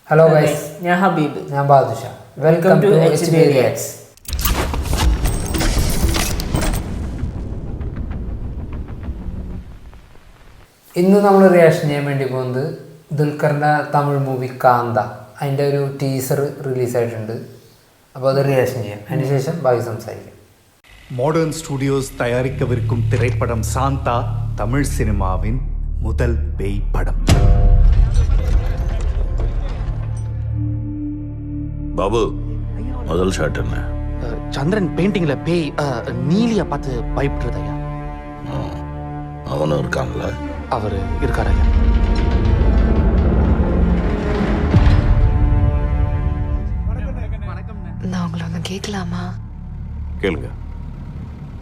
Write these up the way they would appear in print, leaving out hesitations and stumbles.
Hello guys, ഞാൻ ഹബീബ്, ഞാൻ Badusha. Welcome to HB Reacts. ഇന്ന് നമ്മൾ റിയാക്ഷൻ ചെയ്യാൻ വേണ്ടി പോകുന്നത് ദുൽഖറിൻ്റെ തമിഴ് മൂവി കാന്ത. അതിൻ്റെ ഒരു ടീസർ റിലീസായിട്ടുണ്ട്. അപ്പോൾ അത് റിയാക്ഷൻ ചെയ്യാം. അതിന് ശേഷം ബാക്കി സംസാരിക്കാം. மாடர்ன் ஸ்டுடியோஸ் தயாரிக்கவிருக்கும் திரைப்படம் சாந்தா தமிழ் சினிமாவின் முதல் பேய் படம். பாபு, முதல் ஷாட் என்ன? சந்திரன் பெயிண்டிங்ல பேய் நீலிய பார்த்து பயப்படுறது ஐயா. அவனும் இருக்கான்ல? அவர் இருக்காரு ஐயா. நான் உங்களை ஒன்று கேட்கலாமா? கேளுங்க.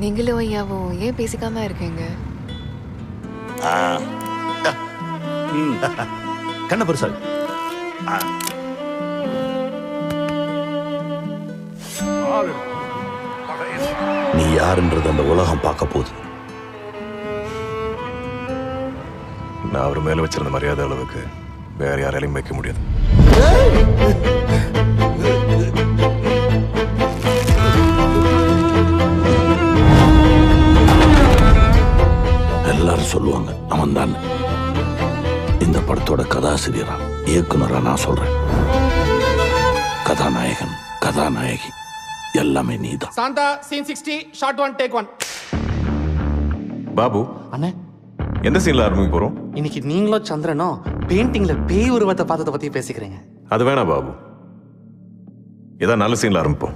நீங்களும் ஐயாவும் ஏன் பேசிக்காம இருக்கீங்க? கண்ண பெருசா நீ யாருன்றது அந்த உலகம் பார்க்க போகுது. நான் அவர் மேல வச்சிருந்த மரியாதை அளவுக்கு வேற யாராலையும் வைக்க முடியாது. எல்லாரும் சொல்லுவாங்க அவன் தான். இந்த படத்தோட கதாசிரியரா இயக்குனரா நான் சொல்றேன். கதாநாயகன், கதாநாயகி எல்லாமே நீதான். Shanta scene 60 shot 1 take 1. Babu, அண்ணே, எந்த சீன்ல ஆரம்பிக்க போறோம்? இன்னைக்கு நீங்களும் சந்திரனும் பெயிண்டிங்ல பேய் உருவத்தை பார்த்ததை பத்தி பேசிக்கிறீங்க. அது வேணாம் பாபு, ஏதாவது நல்ல சீன்ல ஆரம்பிப்போம்.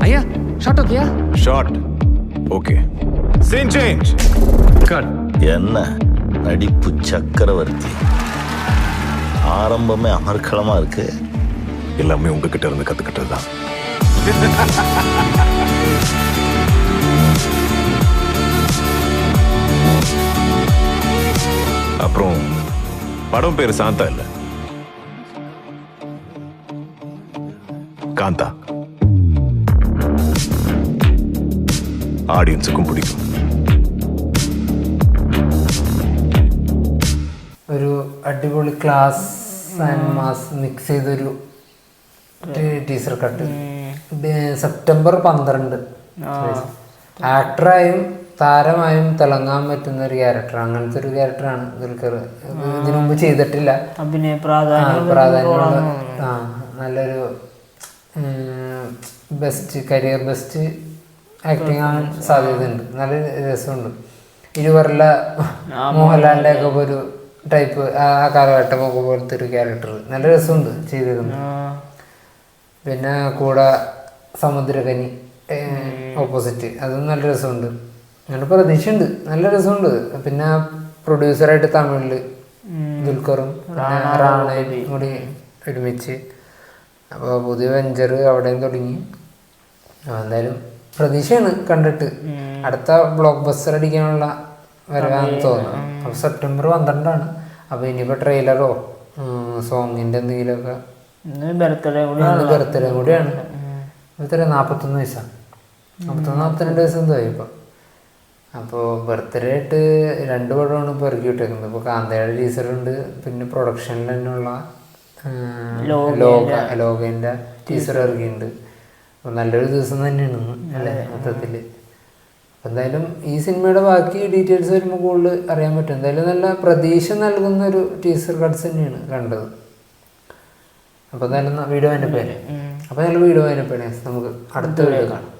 ஐயா, ஷாட் ஓகேயா? Shot okay. Scene change. Cut. என்ன நடிப்பு சக்கரவர்த்தி, ஆரம்பமே அமர்க்களமா இருக்கு. எல்லாமே உங்ககிட்ட இருந்து கத்துக்கிட்டது தான். அப்புறம் படம் பேரு சாந்தா இல்ல, காந்தா. ஆடியன்ஸுக்கும் பிடிக்கும். ഒരു അടിപൊളി ക്ലാസ് ആൻഡ് മാസ് മിക്സ് ചെയ്തൊരു ടീസർ കട്ട്. സെപ്റ്റംബർ 12 ആക്ടറായും താരമായും തിളങ്ങാൻ പറ്റുന്ന ഒരു ക്യാരക്ടർ. അങ്ങനത്തെ ഒരു ക്യാരക്ടറാണ് ദുൽഖർ. ഇതിനു മുമ്പ് ചെയ്തിട്ടില്ല. പ്രാധാന്യമുള്ള നല്ലൊരു കരിയർ ബെസ്റ്റ് ആക്ടിങ് ആവാൻ സാധ്യതയുണ്ട്. നല്ല രസമുണ്ട്. ഇരുവരുള്ള മോഹൻലാലിൻ്റെ ഒക്കെ ഒരു ടൈപ്പ് ആ കാലഘട്ടമൊക്കെ പോലത്തെ ഒരു ക്യാരക്ടർ. നല്ല രസമുണ്ട് ചെയ്തിരുന്നത്. പിന്നെ കൂടെ സമുദ്രകനി ഓപ്പോസിറ്റ്, അതും നല്ല രസമുണ്ട്. നല്ല പ്രതീക്ഷയുണ്ട്, നല്ല രസമുണ്ട്. പിന്നെ പ്രൊഡ്യൂസറായിട്ട് തമിഴില് ദുൽഖറും റാണയും കൂടി ഒരുമിച്ച്. അപ്പോൾ പുതിയ വെഞ്ചർ അവിടെയും തുടങ്ങി. എന്തായാലും പ്രതീക്ഷയാണ് കണ്ടിട്ട്. അടുത്ത ബ്ലോക്ക് ബസ്റ്റർ അടിക്കാനുള്ള വരവാന്ന് തോന്നുന്നു. അപ്പോൾ സെപ്റ്റംബർ 12 അപ്പോൾ ഇനിയിപ്പോൾ ട്രെയിലറോ സോങ്ങിൻ്റെ എന്തെങ്കിലുമൊക്കെ. ബർത്ത്ഡേ കൂടിയാണ്. ബർത്ത്ഡേ 41 വയസ്സാണ്. 42 വയസ്സ് എന്തോ ഇപ്പം. അപ്പോൾ ബർത്ത്ഡേ ആയിട്ട് 2 പടമാണ് ഇപ്പോൾ ഇറക്കി വിട്ടേക്കുന്നത്. ഇപ്പോൾ കാന്തയുടെ ടീസറുണ്ട്, പിന്നെ പ്രൊഡക്ഷനിൽ തന്നെയുള്ള ലോകേൻ്റെ ടീസർ ഇറക്കിയിട്ടുണ്ട്. അപ്പോൾ നല്ലൊരു ദിവസം തന്നെയാണ് അല്ലേ മൊത്തത്തിൽ. എന്തായാലും ഈ സിനിമയുടെ ബാക്കി ഡീറ്റെയിൽസ് വരുമ്പോൾ കൂടുതൽ അറിയാൻ പറ്റും. എന്തായാലും നല്ല പ്രതീക്ഷ നൽകുന്ന ഒരു ടീസർ കട്ട്സ് തന്നെയാണ് കണ്ടത്. അപ്പോൾ എന്തായാലും വീഡിയോ അതിൻ്റെ പേര്. അപ്പോൾ ഞങ്ങൾ വീഡിയോ അതിൻ്റെ പേര് നമുക്ക് അടുത്ത വീഡിയോ കാണാം.